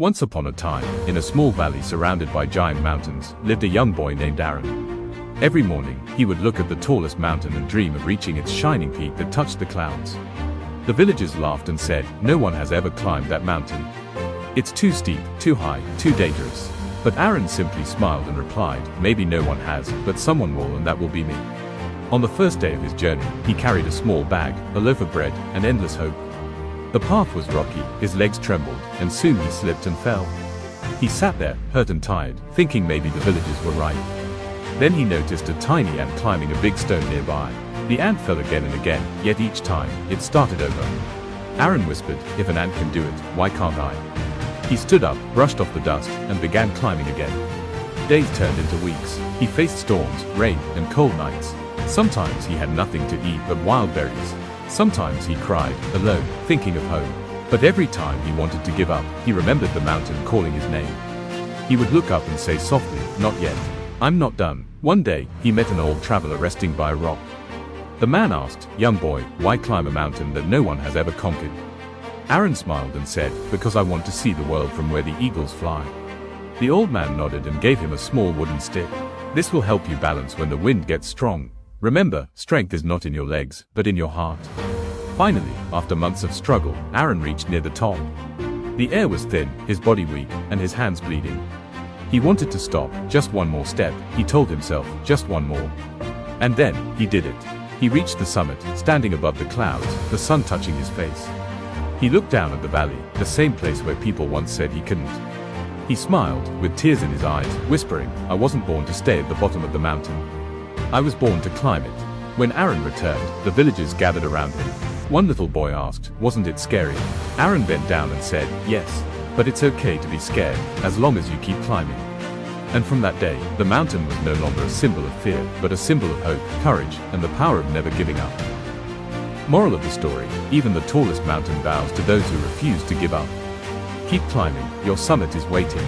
Once upon a time, in a small valley surrounded by giant mountains, lived a young boy named Aaron. Every morning, he would look at the tallest mountain and dream of reaching its shining peak that touched the clouds. The villagers laughed and said, "No one has ever climbed that mountain. It's too steep, too high, too dangerous." But Aaron simply smiled and replied, "Maybe no one has, but someone will, and that will be me." On the first day of his journey, he carried a small bag, a loaf of bread, and endless hope. The path was rocky, his legs trembled, and soon he slipped and fell. He sat there, hurt and tired, thinking maybe the villagers were right. Then he noticed a tiny ant climbing a big stone nearby. The ant fell again and again, yet each time, it started over. Aaron whispered, "If an ant can do it, why can't I?" He stood up, brushed off the dust, and began climbing again. Days turned into weeks. He faced storms, rain, and cold nights. Sometimes he had nothing to eat but wild berries. Sometimes he cried, alone, thinking of home. But every time he wanted to give up, he remembered the mountain calling his name. He would look up and say softly, "Not yet. I'm not done." One day, he met an old traveler resting by a rock. The man asked, "Young boy, why climb a mountain that no one has ever conquered?" Aaron smiled and said, "Because I want to see the world from where the eagles fly." The old man nodded and gave him a small wooden stick. "This will help you balance when the wind gets strong. Remember, strength is not in your legs, but in your heart." Finally, after months of struggle, Aaron reached near the top. The air was thin, his body weak, and his hands bleeding. He wanted to stop, just one more step, he told himself, just one more. And then, he did it. He reached the summit, standing above the clouds, the sun touching his face. He looked down at the valley, the same place where people once said he couldn't. He smiled, with tears in his eyes, whispering, "I wasn't born to stay at the bottom of the mountain. I was born to climb it." When Aaron returned, the villagers gathered around him. One little boy asked, "Wasn't it scary?" Aaron bent down and said, "Yes. But it's okay to be scared, as long as you keep climbing." And from that day, the mountain was no longer a symbol of fear, but a symbol of hope, courage, and the power of never giving up. Moral of the story, even the tallest mountain bows to those who refuse to give up. Keep climbing, your summit is waiting.